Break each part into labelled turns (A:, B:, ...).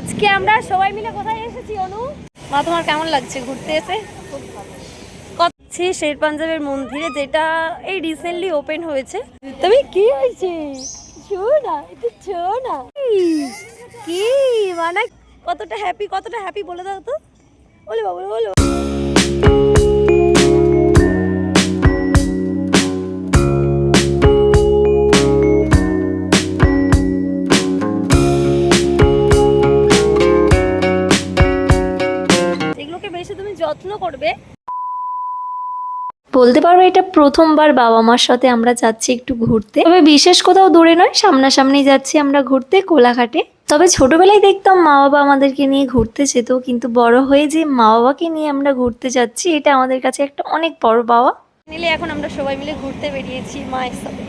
A: আজকে আমরা সবাই মিলে কোথায় এসেছি অনু? মা তোমার কেমন লাগছে ঘুরতে এসে? খুব ভালো। কচ্ছি শের পাঞ্জাবের মন্দিরে, যেটা এই রিসেন্টলি ওপেন হয়েছে। তুমি কি হয়েছে? শোনা একটু শোনা কি মানে কতটা হ্যাপি বলে দাও তো। বলে বাবু বলো। এগুলোকে বেশি তুমি যত্ন করবে।
B: বলতে পারবো এটা প্রথমবার বাবা মার সাথে আমরা যাচ্ছি একটু ঘুরতে, তবে বিশেষ কোথাও দূরে নয়, সামনাসামনি যাচ্ছি আমরা ঘুরতে কোলাঘাটে। তবে ছোটবেলায় দেখতাম মা বাবা আমাদেরকে নিয়ে ঘুরতে যেত, কিন্তু বড় হয়ে যে মা বাবাকে নিয়ে আমরা ঘুরতে যাচ্ছি এটা আমাদের কাছে একটা অনেক বড় পাওয়া।
A: নিলে এখন আমরা সবাই মিলে ঘুরতে বেরিয়েছি মায়ের সাথে।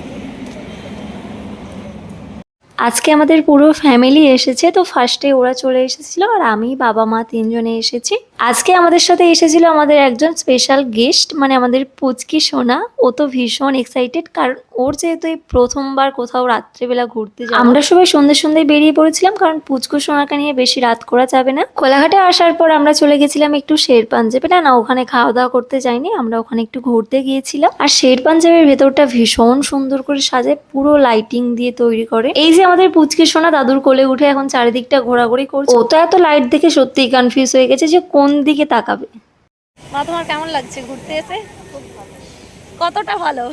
B: আজকে আমাদের পুরো ফ্যামিলি এসেছে, তো ফার্স্টে ওরা চলে এসেছিল আর আমি বাবা মা তিনজনে এসেছি। আজকে আমাদের সাথে এসেছিল আমাদের একজন স্পেশাল গেস্ট, মানে আমাদের পুচকি সোনা। ও তো ভীষণ এক্সাইটেড, কারণ ওর যেহেতু এই প্রথমবার কোথাও রাত্রেবেলা ঘুরতে যাওয়া। আমরা সবাই সন্ধ্যে বেরিয়ে পড়েছিলাম, কারণ পুচকু সোনাকে নিয়ে বেশি রাত করা যাবে না। কোলাঘাটে আসার পর আমরা চলে গেছিলাম একটু শের পাঞ্জাবে। না, ওখানে খাওয়া দাওয়া করতে যাইনি, আমরা ওখানে একটু ঘুরতে গিয়েছিলাম। আর শের পাঞ্জাবের ভেতরটা ভীষণ সুন্দর করে সাজায়, পুরো লাইটিং দিয়ে তৈরি করে। এই যে আমাদের পুচকি সোনা দাদুর কোলে উঠে এখন চারিদিকটা ঘোরাঘুরি করছে। ও তো এত লাইট দেখে সত্যিই কনফিউজ হয়ে গেছে যে কোন দিকে তাকাবে।
A: মা তোমার কেমন লাগছে ঘুরতে এসে? খুব ভালো। কতটা ভালো?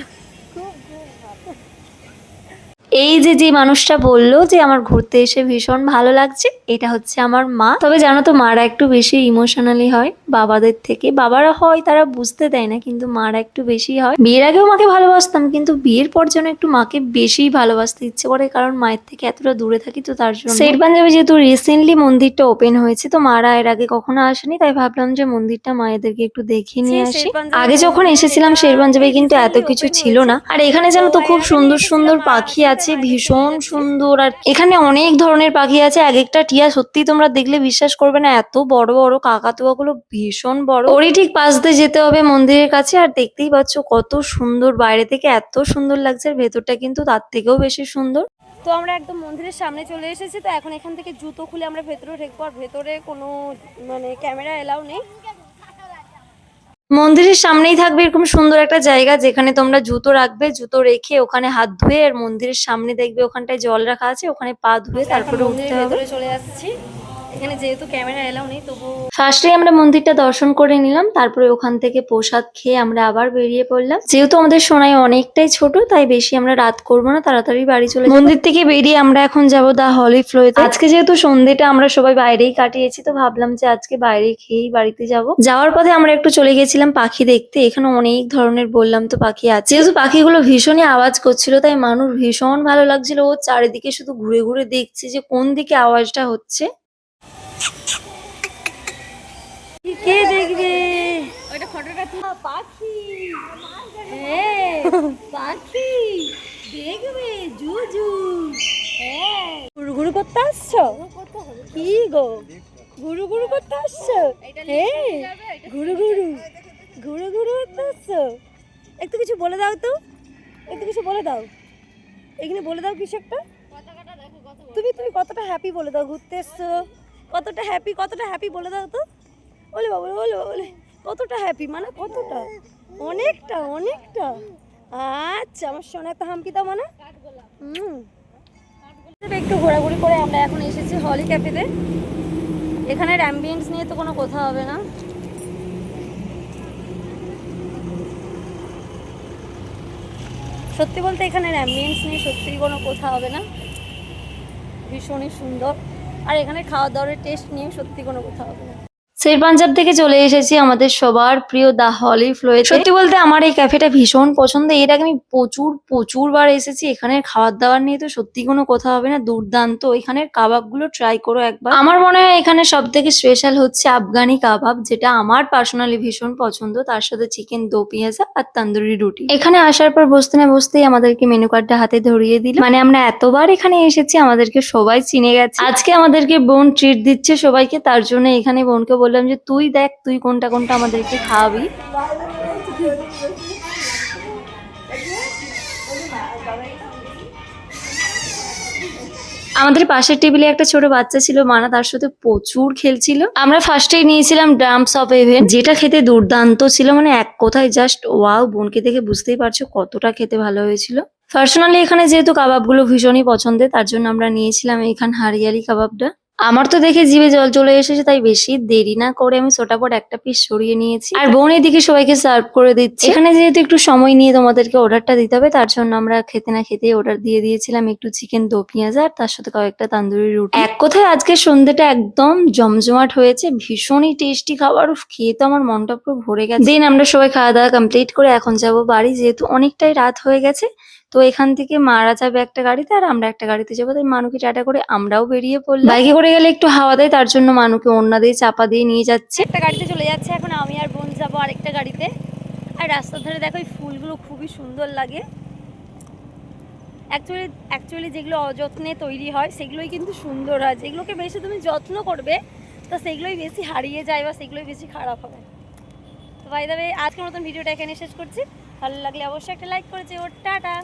B: এই যে মানুষটা বললো যে আমার ঘুরতে এসে ভীষণ ভালো লাগছে, এটা হচ্ছে আমার মা। তবে জানো তো মারা একটু বেশি ইমোশনালি হয় বাবাদের থেকে। বাবারা হয় তারা বুঝতে দেয় না, কিন্তু মারা একটু বেশি হয়। বিয়ের আগেও মাকে ভালোবাসতাম, কিন্তু বিয়ের পর যেন একটু মাকে বেশি ভালোবাসতে ইচ্ছে করে, কারণ মায়ের থেকে এতটা দূরে থাকি, তো তার জন্য। শের পাঞ্জাবে যেহেতু রিসেন্টলি মন্দিরটা ওপেন হয়েছে, তো মারা এর আগে কখনো আসেনি, তাই ভাবলাম যে মন্দিরটা মায়েদেরকে একটু দেখিয়ে নিয়ে আসি। আগে যখন এসেছিলাম শের পাঞ্জাবে কিন্তু এত কিছু ছিল না। আর এখানে জানো তো খুব সুন্দর সুন্দর পাখি আছে, ভীষণ সুন্দর। আর এখানে অনেক ধরনের পাখি আছে, এক একটা টিয়া সত্যি তোমরা দেখলে বিশ্বাস করবে না, এত বড় বড়। কাকাতুয়া গুলো ভীষণ বড়। ওরই ঠিক পাশ দিয়ে যেতে হবে মন্দিরের কাছে। আর দেখতেই পাচ্ছ কত সুন্দর, বাইরে থেকে এত সুন্দর লাগছে, আর ভেতরটা কিন্তু তার থেকেও বেশি সুন্দর।
A: তো আমরা একদম মন্দিরের সামনে চলে এসেছি। তো এখন এখান থেকে জুতো খুলে আমরা ভেতরে ঢুকবো। আর ভেতরে কোনো মানে ক্যামেরা এলাও নেই।
B: মন্দিরের সামনেই থাকবে এরকম সুন্দর একটা জায়গা, যেখানে তোমরা জুতো রাখবে, জুতো রেখে ওখানে হাত ধুয়ে, আর মন্দিরের সামনে দেখবে ওখানটায় জল রাখা আছে, ওখানে পা ধুয়ে তারপরে উঠতে হবে।
A: ভেতরে চলে আসছি। এখানে যেহেতু ক্যামেরা এলাও নেই, তবু
B: ফার্স্টে আমরা মন্দিরটা দর্শন করে নিলাম, তারপরে ওখান থেকে প্রসাদ খেয়ে আমরা আবার বেরিয়ে পড়লাম। যেহেতু আমাদের সোনাই অনেকটাই ছোট, তাই বেশি আমরা রাত করবো না, তাড়াতাড়ি বাড়ি চলে যাবো। মন্দির থেকে বেরিয়ে আমরা এখন যাবো দা হলি ফ্লোতে। আজকে যেহেতু সন্ধ্যেটা আমরা সবাই বাইরেই কাটিয়েছি, তো ভাবলাম যে আজকে বাইরে খেয়েই বাড়িতে যাব। যাওয়ার পথে আমরা একটু চলে গেছিলাম পাখি দেখতে। এখানে অনেক ধরনের বললাম তো পাখি আছে। যেহেতু পাখিগুলো ভীষণই আওয়াজ করছিল, তাই মানুষ ভীষণ ভালো লাগছিল। ও চারিদিকে শুধু ঘুরে ঘুরে দেখছে যে কোন দিকে আওয়াজটা হচ্ছে।
A: কে দেখবে ওইটা ফটোটা তুই? পাখি, হ্যাঁ পাখি দেখবে জুজু। হ্যাঁ গুরু গুরু করতে আসছো? কি গো গুরু গুরু করতে আসছো? হ্যাঁ গুরু গুরু গুরু গুরু করতে আসছো? একটু কিছু বলে দাও তো, একটু কিছু বলে দাও। এখানে বলে দাও কিছু একটা। তুমি তুমি কতটা হ্যাপি বলে দাও ঘুরতে এসছো, কতটা হ্যাপি বলে দাও তো। বলে বাবু বলে কতটা হ্যাপি, মানে কতটা? অনেকটা অনেকটা। আচ্ছা আমার সোনা একটা হাম্পি দাও মানে। একটু ঘোরাঘুরি করে আমরা এখন এসেছি হলি ক্যাফেতে। এখানের অ্যাম্বিয়েন্স নিয়ে তো কোনো কথা হবে না। সত্যি বলতে এখানের অ্যাম্বিয়েন্স নিয়ে সত্যিই কোনো কথা হবে না, ভীষণই সুন্দর। আর এখানে খাওয়া দাওয়ার টেস্ট নিয়ে সত্যি কোনো কথা হবে না।
B: শের পাঞ্জাব থেকে চলে এসেছি আমাদের সবার প্রিয় দা হলি ফ্লোয়ে। সত্যি বলতে আমার এই ক্যাফেটা ভীষণ পছন্দ। এর আগে আমি প্রচুর বার এসেছি। এখানের খাবার দাবার নিয়ে তো সত্যি কোনো কথা হবে না, দুর্দান্ত। এখানের কাবাবগুলো ট্রাই করো একবার। আমার মনে হয় এখানে সব থেকে স্পেশাল হচ্ছে আফগানি কাবাব, যেটা আমার পার্সোনালি ভীষণ পছন্দ। তার সাথে চিকেন দো পেঁয়াজা আর তন্দুরি রুটি। এখানে আসার পর বসতে না বসতেই আমাদেরকে মেনু কার্ডটা হাতে ধরিয়ে দিল। মানে আমরা এতবার এখানে এসেছি, আমাদেরকে সবাই চিনে গেছে। আজকে আমাদেরকে বোন ট্রিট দিচ্ছে সবাইকে, তার জন্য এখানে বোনকে বললাম যে তুই দেখ তুই কোনটা কোনটা আমাদেরকে খাওয়াবি। আমাদের পাশের টেবিলে একটা ছোট বাচ্চা ছিল, মানা তার সাথে প্রচুর খেলছিল। আমরা ফার্স্টেই নিয়েছিলাম ড্রামস অফ হেভেন, যেটা খেতে দুর্দান্ত ছিল, মানে এক কথায় জাস্ট ওয়াও। বোনকে দেখে বুঝতেই পারছো কতটা খেতে ভালো হয়েছিল। পার্সোনালি এখানে যেহেতু কাবাবগুলো ভীষণই পছন্দের, তার জন্য আমরা নিয়েছিলাম এখান হারিয়ালি কাবাবটা। আমার তো দেখে জিভে জল চলে এসেছে, তাই বেশি দেরি না করে আমি ছোটাপট একটা পিস সরিয়ে নিয়েছি। আর বোন এদিকে সবাইকে সার্ভ করে দিচ্ছে। এখানে যেহেতু একটু সময় নিয়ে তোমাদেরকে অর্ডারটা দিতে হবে, তার জন্য আমরা খেতে না খেতে অর্ডার দিয়ে দিয়েছিলাম একটু চিকেন দো পেঁয়াজ আর তার সাথে কয়েকটা তান্দুরি রুটি। এক কথায় আজকে সন্ধ্যেটা একদম জমজমাট হয়েছে, ভীষণই টেস্টি খাবার। উফ, খেয়ে তো আমার মনটা পুরো ভরে গেছে। দেন আমরা সবাই খাওয়া দাওয়া কমপ্লিট করে এখন যাবো বাড়ি, যেহেতু অনেকটাই রাত হয়ে গেছে। তো এখান থেকে মারা যাবে একটা গাড়িতে আর আমরা একটা গাড়িতে যাবো, তাই মানুকে টাটা করে আমরাও বেরিয়ে পড়লাম। বাইকে করে গেলে একটু হাওয়া দেয়, তার জন্য মানুকে ওড়না দিয়ে চাপা দিয়ে নিয়ে যাচ্ছে।
A: একটা গাড়িতে চলে যাচ্ছে এখন, আমি আর বোন যাবো আরেকটা গাড়িতে। আর রাস্তার ধারে দেখো এই ফুলগুলো খুবই সুন্দর লাগে। অ্যাকচুয়ালি যেগুলো অযত্নে তৈরি হয় সেগুলোই কিন্তু সুন্দর হয়, যেগুলোকে বেশি তুমি যত্ন করবে তো সেগুলোই বেশি হারিয়ে যায় বা সেগুলোই বেশি খারাপ হবে। তো বাই দ্য ওয়ে, আজকের মতন ভিডিওটা এখানে শেষ করছি। ভালো লাগলে অবশ্যই একটা লাইক করে যেও। টাটা।